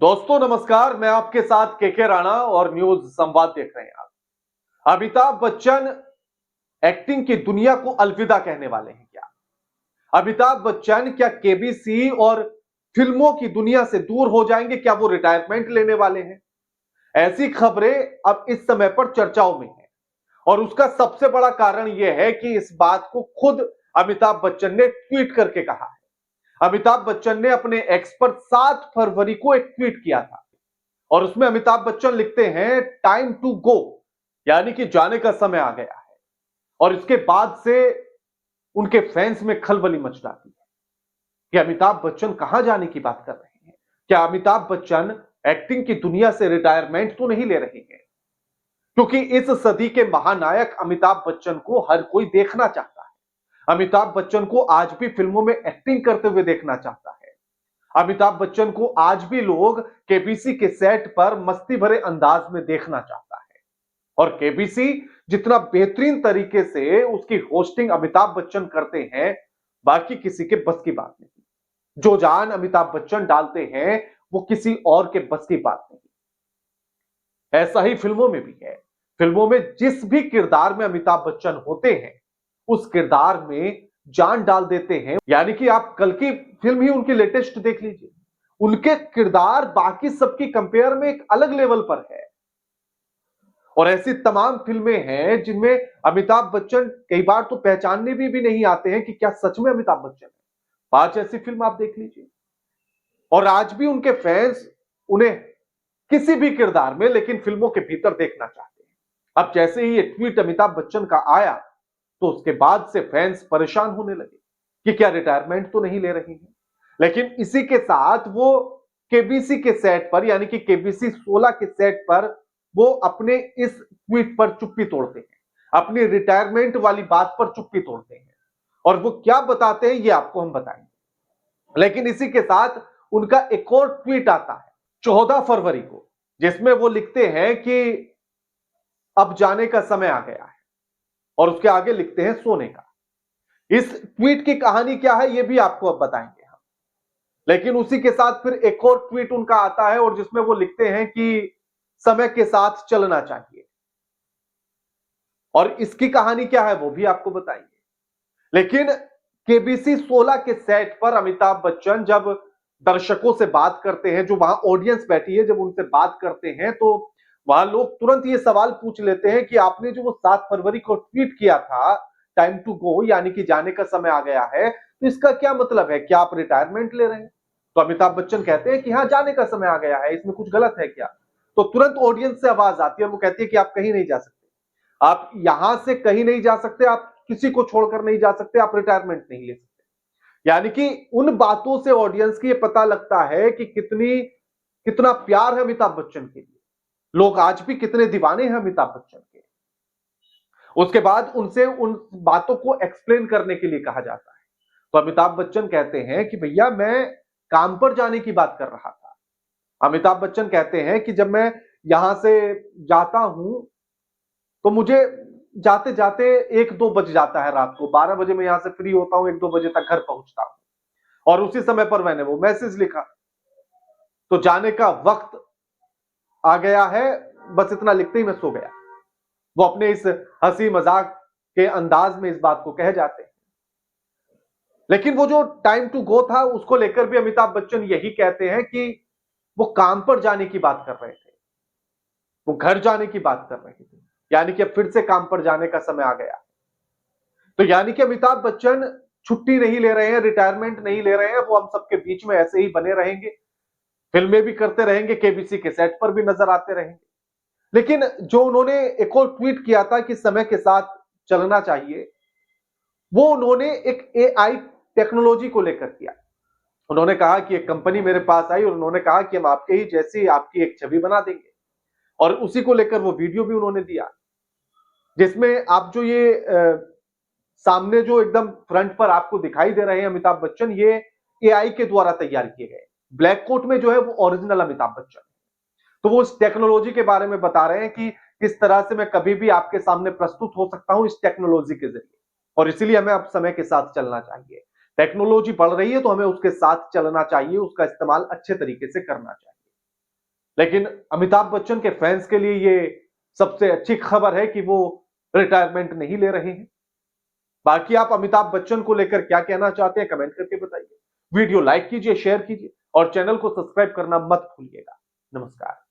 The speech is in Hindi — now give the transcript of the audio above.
दोस्तों नमस्कार, मैं आपके साथ केके राणा और न्यूज संवाद देख रहे हैं आप। अमिताभ बच्चन एक्टिंग की दुनिया को अलविदा कहने वाले हैं क्या? अमिताभ बच्चन क्या केबीसी और फिल्मों की दुनिया से दूर हो जाएंगे? क्या वो रिटायरमेंट लेने वाले हैं? ऐसी खबरें अब इस समय पर चर्चाओं में हैं और उसका सबसे बड़ा कारण यह है कि इस बात को खुद अमिताभ बच्चन ने ट्वीट करके कहा है। अमिताभ बच्चन ने अपने एक्स पर 7 फरवरी को एक ट्वीट किया था और उसमें अमिताभ बच्चन लिखते हैं टाइम टू गो, यानी कि जाने का समय आ गया है। और इसके बाद से उनके फैंस में खलबली मच जाती है कि अमिताभ बच्चन कहां जाने की बात कर रहे हैं। क्या अमिताभ बच्चन एक्टिंग की दुनिया से रिटायरमेंट तो नहीं ले रहे हैं? क्योंकि इस सदी के महानायक अमिताभ बच्चन को हर कोई देखना चाहता है। अमिताभ बच्चन को आज भी फिल्मों में एक्टिंग करते हुए देखना चाहता है। अमिताभ बच्चन को आज भी लोग केबीसी के सेट पर मस्ती भरे अंदाज में देखना चाहता है और केबीसी जितना बेहतरीन तरीके से उसकी होस्टिंग अमिताभ बच्चन करते हैं, बाकी किसी के बस की बात नहीं। जो जान अमिताभ बच्चन डालते हैं वो किसी और के बस की बात नहीं। ऐसा ही फिल्मों में भी है। फिल्मों में जिस भी किरदार में अमिताभ बच्चन होते हैं उस किरदार में जान डाल देते हैं। यानी कि आप कल की फिल्म ही उनकी लेटेस्ट देख लीजिए, उनके किरदार बाकी सबकी कंपेयर में एक अलग लेवल पर है। और ऐसी तमाम फिल्में हैं जिनमें अमिताभ बच्चन कई बार तो पहचानने भी नहीं आते हैं कि क्या सच में अमिताभ बच्चन है। 5 ऐसी फिल्म आप देख लीजिए और आज भी उनके फैंस उन्हें किसी भी किरदार में लेकिन फिल्मों के भीतर देखना चाहते हैं। अब जैसे ही ये ट्वीट अमिताभ बच्चन का आया तो उसके बाद से फैंस परेशान होने लगे कि क्या रिटायरमेंट तो नहीं ले रही हैं। लेकिन इसी के साथ वो केबीसी के सेट पर यानी कि केबीसी 16 के सेट पर वो अपने इस ट्वीट पर चुप्पी तोड़ते हैं, अपनी रिटायरमेंट वाली बात पर चुप्पी तोड़ते हैं और वो क्या बताते हैं ये आपको हम बताएंगे। लेकिन इसी के साथ उनका एक और ट्वीट आता है 14 फरवरी को, जिसमें वो लिखते हैं कि अब जाने का समय आ गया है और उसके आगे लिखते हैं सोने का। इस ट्वीट की कहानी क्या है ये भी आपको अब बताएंगे हम। लेकिन उसी के साथ फिर एक और ट्वीट उनका आता है और जिसमें वो लिखते हैं कि समय के साथ चलना चाहिए और इसकी कहानी क्या है वो भी आपको बताएंगे। लेकिन केबीसी 16 के सेट पर अमिताभ बच्चन जब दर्शकों से बात करते हैं, जो वहां ऑडियंस बैठी है, जब उनसे बात करते हैं तो वहां लोग तुरंत ये सवाल पूछ लेते हैं कि आपने जो वो 7 फरवरी को ट्वीट किया था टाइम टू गो यानी कि जाने का समय आ गया है, तो इसका क्या मतलब है? क्या आप रिटायरमेंट ले रहे हैं? तो अमिताभ बच्चन कहते हैं कि हाँ, जाने का समय आ गया है, इसमें कुछ गलत है क्या? तो तुरंत ऑडियंस से आवाज आती है और वो कहती है कि आप कहीं नहीं जा सकते, आप यहां से कहीं नहीं जा सकते, आप किसी को छोड़कर नहीं जा सकते, आप रिटायरमेंट नहीं ले सकते। यानी कि उन बातों से ऑडियंस की ये पता लगता है कि कितना प्यार है अमिताभ बच्चन के लिए, लोग आज भी कितने दीवाने हैं अमिताभ बच्चन के। उसके बाद उनसे उन बातों को एक्सप्लेन करने के लिए कहा जाता है तो अमिताभ बच्चन कहते हैं कि भैया मैं काम पर जाने की बात कर रहा था। अमिताभ बच्चन कहते हैं कि जब मैं यहां से जाता हूं तो मुझे जाते जाते 1-2 बज जाता है, रात को 12 बजे मैं यहां से फ्री होता हूं, 1-2 बजे तक घर पहुंचता हूं और उसी समय पर मैंने वो मैसेज लिखा तो जाने का वक्त आ गया है, बस इतना लिखते ही मैं सो गया। वो अपने इस हंसी मजाक के अंदाज में इस बात को कह जाते हैं। लेकिन वो जो टाइम टू गो था उसको लेकर भी अमिताभ बच्चन यही कहते हैं कि वो काम पर जाने की बात कर रहे थे, वो घर जाने की बात कर रहे थे, यानी कि अब फिर से काम पर जाने का समय आ गया। तो यानी कि अमिताभ बच्चन छुट्टी नहीं ले रहे हैं, रिटायरमेंट नहीं ले रहे हैं, वो हम सबके बीच में ऐसे ही बने रहेंगे, फिल्में भी करते रहेंगे, केबीसी के सेट पर भी नजर आते रहेंगे। लेकिन जो उन्होंने एक और ट्वीट किया था कि समय के साथ चलना चाहिए, वो उन्होंने एक एआई टेक्नोलॉजी को लेकर किया। उन्होंने कहा कि एक कंपनी मेरे पास आई और उन्होंने कहा कि हम आपके ही जैसी आपकी एक छवि बना देंगे और उसी को लेकर वो वीडियो भी उन्होंने दिया जिसमें आप जो ये सामने जो एकदम फ्रंट पर आपको दिखाई दे रहे हैं अमिताभ बच्चन, ये एआई के द्वारा तैयार किए गए। ब्लैक कोट में जो है वो ओरिजिनल अमिताभ बच्चन। तो वो इस टेक्नोलॉजी के बारे में बता रहे हैं कि किस तरह से मैं कभी भी आपके सामने प्रस्तुत हो सकता हूं इस टेक्नोलॉजी के जरिए और इसीलिए हमें अब समय के साथ चलना चाहिए। टेक्नोलॉजी बढ़ रही है तो हमें उसके साथ चलना चाहिए, उसका इस्तेमाल अच्छे तरीके से करना चाहिए। लेकिन अमिताभ बच्चन के फैंस के लिए ये सबसे अच्छी खबर है कि वो रिटायरमेंट नहीं ले रहे हैं। बाकी आप अमिताभ बच्चन को लेकर क्या कहना चाहते हैं कमेंट करके बताइए। वीडियो लाइक कीजिए, शेयर कीजिए और चैनल को सब्सक्राइब करना मत भूलिएगा। नमस्कार।